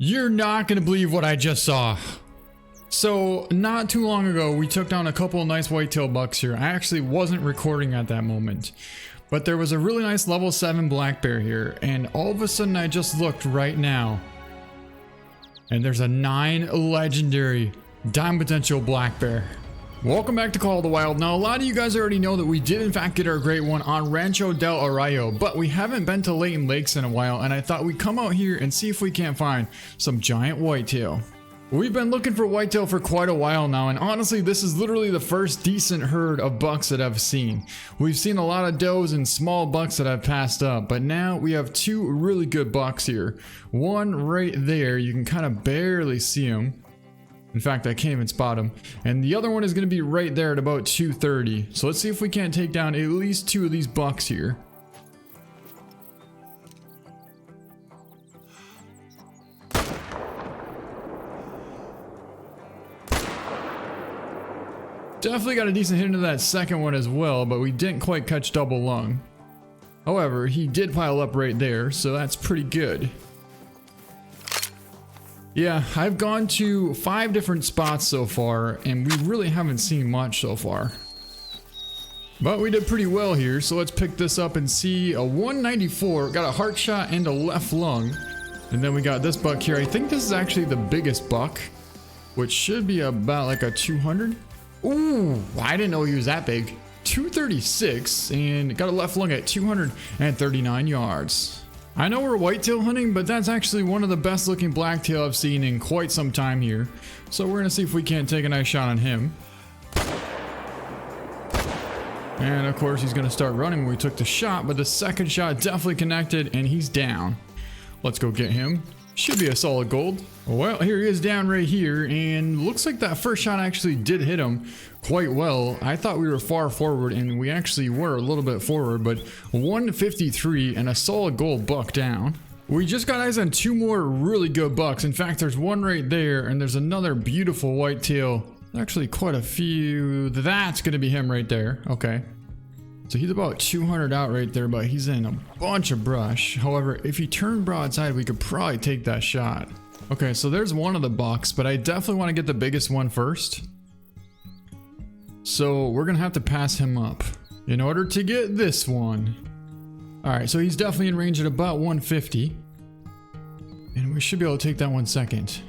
You're not gonna believe what I just saw. So not too long ago, we took down a couple of nice whitetail bucks here. I actually wasn't recording at that moment, but there was a really nice level 7 black bear here, and all of a sudden I just looked right now, and there's a 9 legendary diamond potential black bear. Welcome back to Call of the Wild. Now, a lot of you guys already know that we did in fact get our great one on Rancho del Arroyo, but we haven't been to Layton Lakes in a while, and I thought we'd come out here and see if we can't find some giant whitetail. We've been looking for whitetail for quite a while now, and honestly, this is literally the first decent herd of bucks that I've seen. We've seen a lot of does and small bucks that I've passed up, but now we have 2 really good bucks here. One right there, you can kind of barely see him. In fact, I can't even spot him. And the other one is going to be right there at about 230. So let's see if we can't take down at least 2 of these bucks here. Definitely got a decent hit into that second one as well, but we didn't quite catch double lung. However, he did pile up right there, so that's pretty good. Yeah, I've gone to 5 different spots so far, and we really haven't seen much so far. But we did pretty well here, so let's pick this up and see a 194, got a heart shot and a left lung. And then we got this buck here. I think this is actually the biggest buck, which should be about like a 200. Ooh, I didn't know he was that big. 236, and got a left lung at 239 yards. I know we're whitetail hunting, but that's actually one of the best looking blacktail I've seen in quite some time here. So we're gonna see if we can't take a nice shot on him. And of course he's gonna start running when we took the shot, but the second shot definitely connected and he's down. Let's go get him. Should be a solid gold. Well, here he is down right here, and looks like that first shot actually did hit him quite well. I thought we were far forward, and we actually were a little bit forward, but 153 and a solid gold buck down. We just got eyes on 2 more really good bucks. In fact, there's one right there, and there's another beautiful whitetail. Actually, quite a few. That's gonna be him right there. Okay. So he's about 200 out right there, but he's in a bunch of brush. However, if he turned broadside, we could probably take that shot. Okay, so there's one of the bucks, but I definitely want to get the biggest one first. So we're gonna have to pass him up in order to get this one. All right, so he's definitely in range at about 150. And we should be able to take that one second.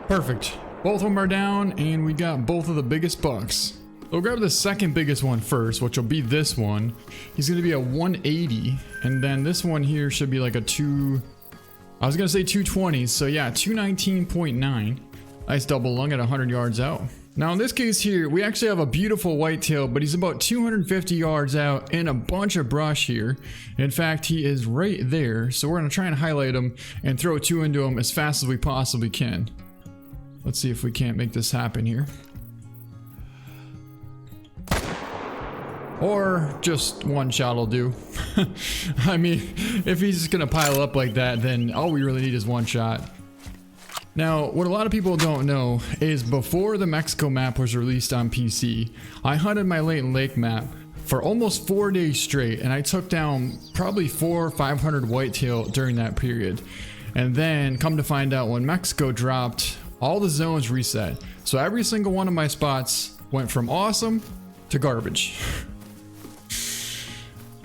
Perfect. Both of them are down, and we got both of the biggest bucks. We'll grab the second biggest one first, which will be this one. He's going to be a 180, and then this one here should be like a 2... I was going to say 220, so yeah, 219.9. Nice double lung at 100 yards out. Now in this case here, we actually have a beautiful whitetail, but he's about 250 yards out in a bunch of brush here. In fact, he is right there, so we're going to try and highlight him and throw 2 into him as fast as we possibly can. Let's see if we can't make this happen here. Or just one shot will do. I mean, if he's just gonna pile up like that, then all we really need is one shot. Now, what a lot of people don't know is before the Mexico map was released on PC, I hunted my Layton Lake map for almost 4 days straight, and I took down probably 400 or 500 whitetail during that period. And then, come to find out, when Mexico dropped, all the zones reset. So every single one of my spots went from awesome to garbage.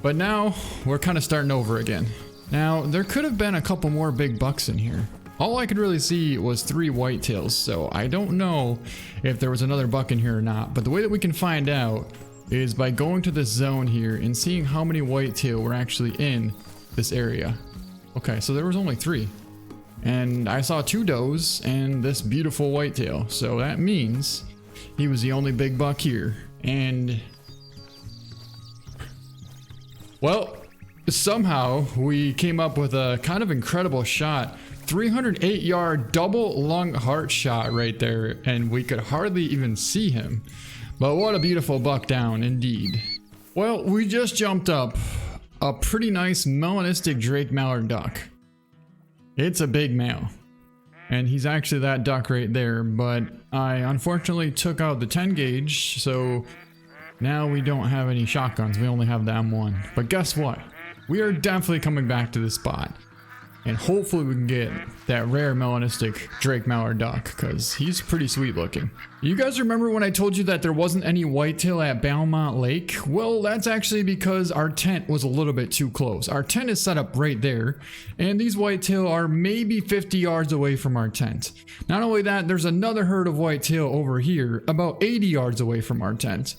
But now we're kind of starting over again. Now there could have been a couple more big bucks in here. All I could really see was 3 whitetails, so I don't know if there was another buck in here or not. But the way that we can find out is by going to this zone here and seeing how many whitetail were actually in this area. Okay, so there was only 3. And I saw 2 does and this beautiful whitetail. So that means he was the only big buck here. And well, somehow we came up with a kind of incredible shot. 308 yard double lung heart shot right there. And we could hardly even see him. But what a beautiful buck down indeed. Well, we just jumped up a pretty nice melanistic Drake mallard duck. It's a big male, and he's actually that duck right there, but I unfortunately took out the 10 gauge, so Now we don't have any shotguns, we only have the M1. But guess what? We are definitely coming back to this spot. And hopefully we can get that rare melanistic Drake Mallard duck, because he's pretty sweet looking. You guys remember when I told you that there wasn't any whitetail at Belmont Lake? Well, that's actually because our tent was a little bit too close. Our tent is set up right there, and these whitetail are maybe 50 yards away from our tent. Not only that, there's another herd of whitetail over here, about 80 yards away from our tent.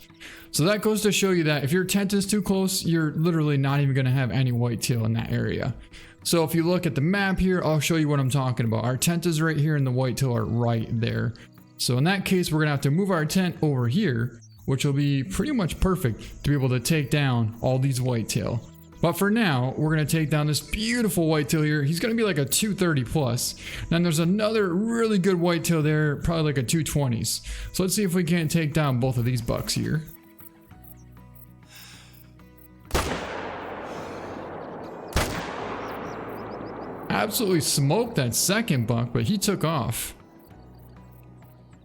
So that goes to show you that if your tent is too close, you're literally not even going to have any whitetail in that area. So if you look at the map here, I'll show you what I'm talking about. Our tent is right here and the whitetail are right there. So in that case, we're gonna have to move our tent over here, which will be pretty much perfect to be able to take down all these whitetail. But for now, we're gonna take down this beautiful whitetail here. He's gonna be like a 230 plus. Then there's another really good whitetail there, probably like a 220s. So let's see if we can't take down both of these bucks here. Absolutely smoked that second buck, but he took off.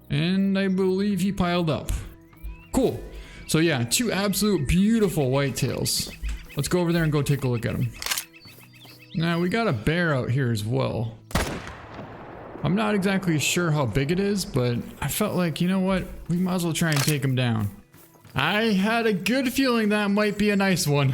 And I believe he piled up. Cool. So yeah, two absolute beautiful whitetails. Let's go over there and go take a look at them. Now we got a bear out here as well. I'm not exactly sure how big it is, but I felt like, you know what? We might as well try and take him down. I had a good feeling that might be a nice one.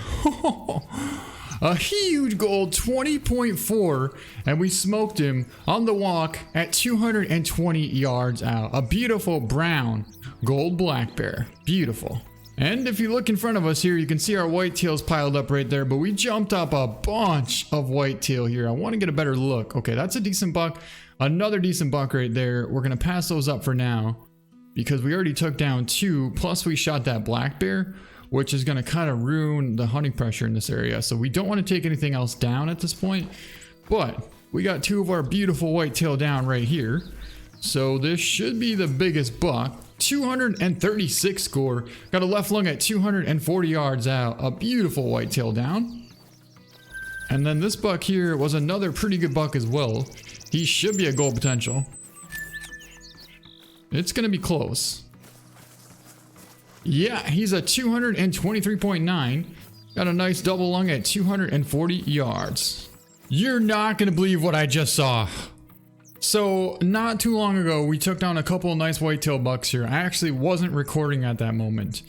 A huge gold 20.4, and we smoked him on the walk at 220 yards out. A beautiful brown gold black bear. Beautiful. And if you look in front of us here, you can see our whitetails piled up right there, but we jumped up a bunch of whitetail here. I want to get a better look. Okay, that's a decent buck. Another decent buck right there. We're going to pass those up for now because we already took down two, plus we shot that black bear, which is going to kind of ruin the hunting pressure in this area. So we don't want to take anything else down at this point, but we got two of our beautiful whitetail down right here. So this should be the biggest buck. 236 score. Got a left lung at 240 yards out. A beautiful whitetail down. And then this buck here was another pretty good buck as well. He should be a gold potential. It's going to be close. Yeah, he's a 223.9. Got a nice double lung at 240 yards. You're not going to believe what I just saw. So not too long ago, we took down a couple of nice whitetail bucks here. I actually wasn't recording at that moment,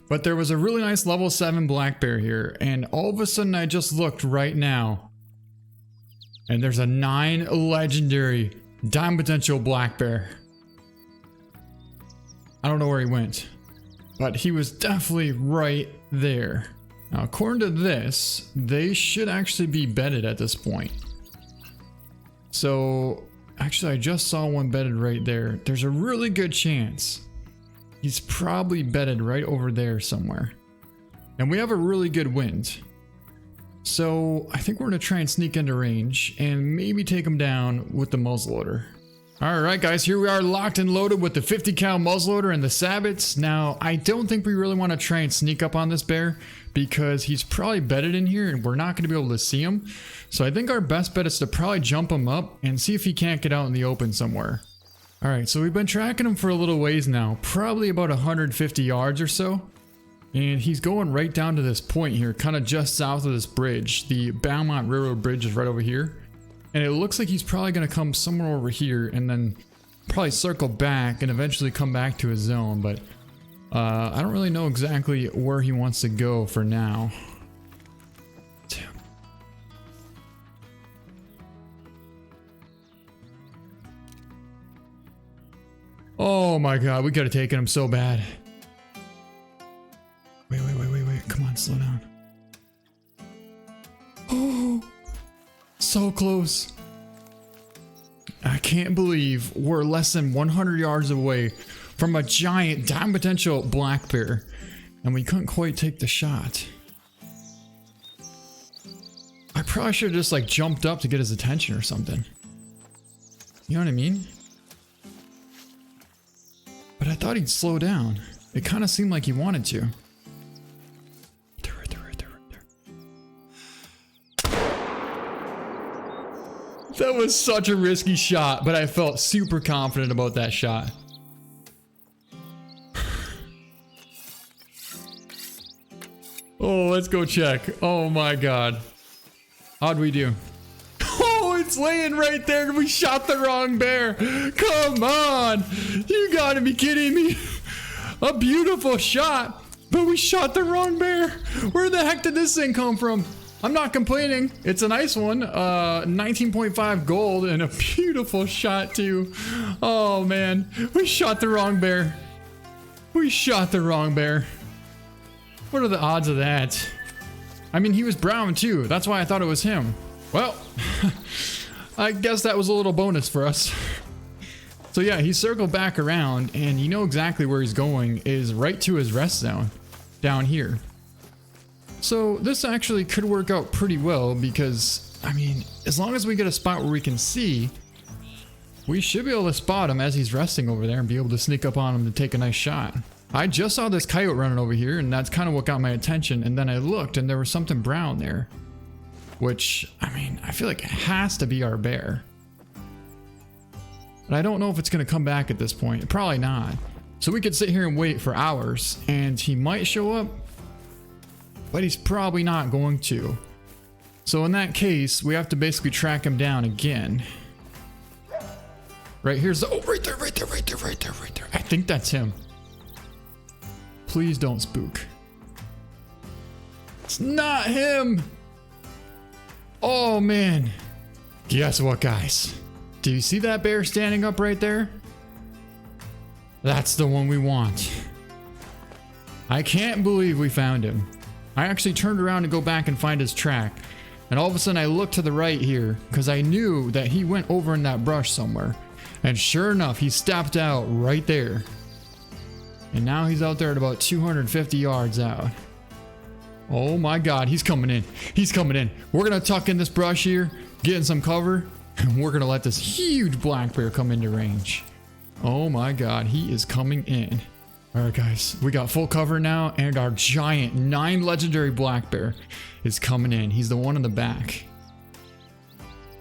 but there was a really nice level 7 black bear here. And all of a sudden I just looked right now and there's a 9 legendary diamond potential black bear. I don't know where he went, but he was definitely right there. Now, according to this, they should actually be bedded at this point. So, actually, I just saw one bedded right there. There's a really good chance he's probably bedded right over there somewhere. And we have a really good wind. So, I think we're going to try and sneak into range and maybe take him down with the muzzleloader. Alright guys, here we are locked and loaded with the 50 cal muzzleloader and the sabots. Now, I don't think we really want to try and sneak up on this bear because he's probably bedded in here and we're not going to be able to see him. So I think our best bet is to probably jump him up and see if he can't get out in the open somewhere. Alright, so we've been tracking him for a little ways now, probably about 150 yards or so. And he's going right down to this point here, kind of just south of this bridge. The Belmont Railroad Bridge is right over here. And it looks like he's probably going to come somewhere over here and then probably circle back and eventually come back to his zone. But I don't really know exactly where he wants to go for now. Damn. Oh my god, we could have taken him so bad. Wait. Come on, slow down. Oh. So close. I can't believe we're less than 100 yards away from a giant diamond potential black bear and we couldn't quite take the shot. I probably should have just like jumped up to get his attention or something. You know what I mean? But I thought he'd slow down. It kind of seemed like he wanted to. That was such a risky shot, but I felt super confident about that shot. go check. Oh my god. How'd we do? Oh, it's laying right there. We shot the wrong bear. Come on. You gotta be kidding me. A beautiful shot, but we shot the wrong bear. Where the heck did this thing come from? I'm not complaining. It's a nice one. 19.5 gold and a beautiful shot too. Oh man, we shot the wrong bear. We shot the wrong bear. What are the odds of that? I mean, he was brown too. That's why I thought it was him. Well, I guess that was a little bonus for us. So yeah, he circled back around, and you know exactly where he's going is right to his rest zone down here. So this actually could work out pretty well because, I mean, as long as we get a spot where we can see, we should be able to spot him as he's resting over there and be able to sneak up on him to take a nice shot. I just saw this coyote running over here, and that's kind of what got my attention, and then I looked and there was something brown there, which, I mean, I feel like it has to be our bear. But I don't know if it's going to come back at this point. Probably not. So we could sit here and wait for hours, and he might show up, but he's probably not going to. So in that case, we have to basically track him down again. Right here's the, oh, right there. I think that's him. Please don't spook. It's not him. Oh man. Guess what, guys? Do you see that bear standing up right there? That's the one we want. I can't believe we found him. I actually turned around to go back and find his track, and all of a sudden I looked to the right here because I knew that he went over in that brush somewhere, and sure enough he stepped out right there, and now he's out there at about 250 yards out. Oh my god, he's coming in. He's coming in. We're gonna tuck in this brush here, get in some cover, and we're gonna let this huge black bear come into range. Oh my god, he is coming in. Alright guys, we got full cover now, and our giant 9 legendary black bear is coming in. He's the one in the back.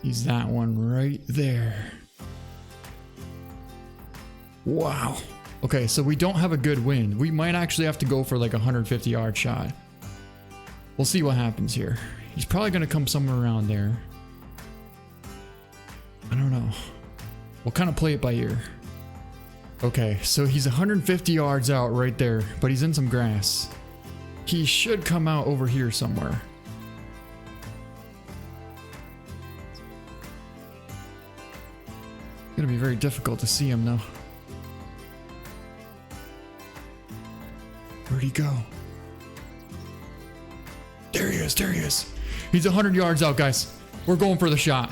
He's that one right there. Wow. Okay, so we don't have a good wind. We might actually have to go for like a 150-yard shot. We'll see what happens here. He's probably going to come somewhere around there. I don't know. We'll kind of play it by ear. Okay, so he's 150 yards out right there, but he's in some grass. He should come out over here somewhere. It's gonna be very difficult to see him though. Where'd he go? There he is, there he is. He's 100 yards out, guys. We're going for the shot.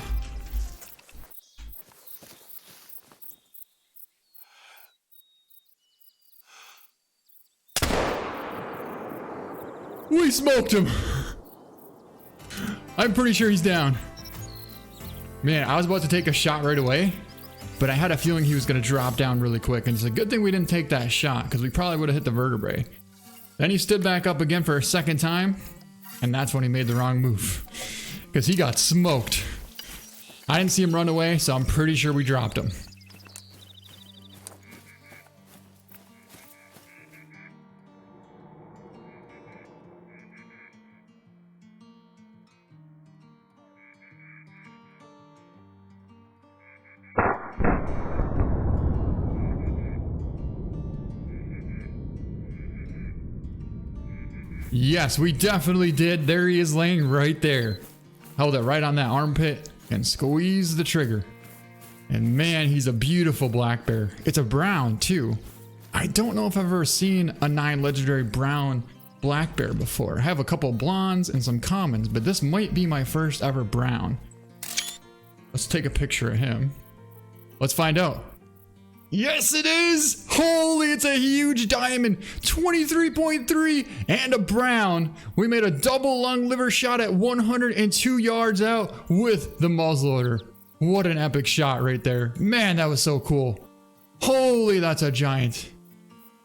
We smoked him. I'm pretty sure he's down. Man, I was about to take a shot right away, but I had a feeling he was going to drop down really quick, and it's a good thing we didn't take that shot because we probably would have hit the vertebrae. Then he stood back up again for a second time, and that's when he made the wrong move because he got smoked. I didn't see him run away, so I'm pretty sure we dropped him. Yes, we definitely did. There he is laying right there. Held it right on that armpit and squeezed the trigger. And man, he's a beautiful black bear. It's a brown too. I don't know if I've ever seen a 9 legendary brown black bear before. I have a couple blondes and some commons, but this might be my first ever brown. Let's take a picture of him. Let's find out. Yes, it is! Holy, it's a huge diamond! 23.3 and a brown. We made a double lung liver shot at 102 yards out with the muzzleloader. What an epic shot right there. Man, that was so cool. Holy, that's a giant.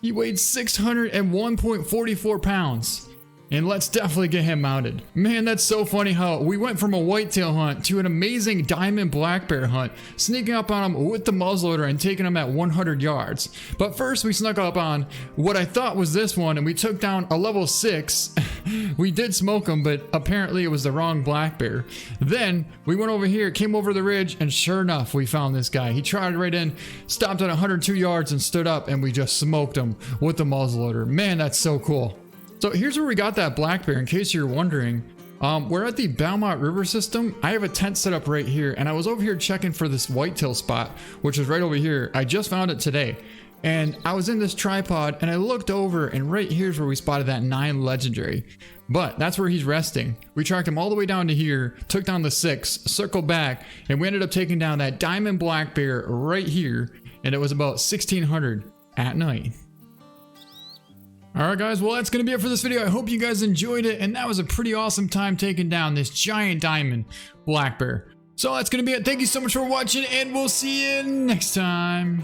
He weighed 601.44 pounds. And let's definitely get him mounted. Man, that's so funny how we went from a whitetail hunt to an amazing diamond black bear hunt, sneaking up on him with the muzzleloader and taking him at 100 yards. But first we snuck up on what I thought was this one, and we took down a level 6. We did smoke him, but apparently it was the wrong black bear. Then we went over here, came over the ridge, and sure enough, we found this guy. He trotted right in, stopped at 102 yards and stood up, and we just smoked him with the muzzleloader. Man, that's so cool. So here's where we got that black bear, in case you're wondering. We're at the Belmont River system. I have a tent set up right here, and I was over here checking for this whitetail spot, which is right over here. I just found it today. And I was in this tripod, and I looked over, and right here's where we spotted that 9 legendary. But that's where he's resting. We tracked him all the way down to here, took down the 6, circled back, and we ended up taking down that diamond black bear right here, and it was about 1600 at night. Alright guys, well that's going to be it for this video. I hope you guys enjoyed it, and that was a pretty awesome time taking down this giant diamond black bear. So that's going to be it. Thank you so much for watching, and we'll see you next time.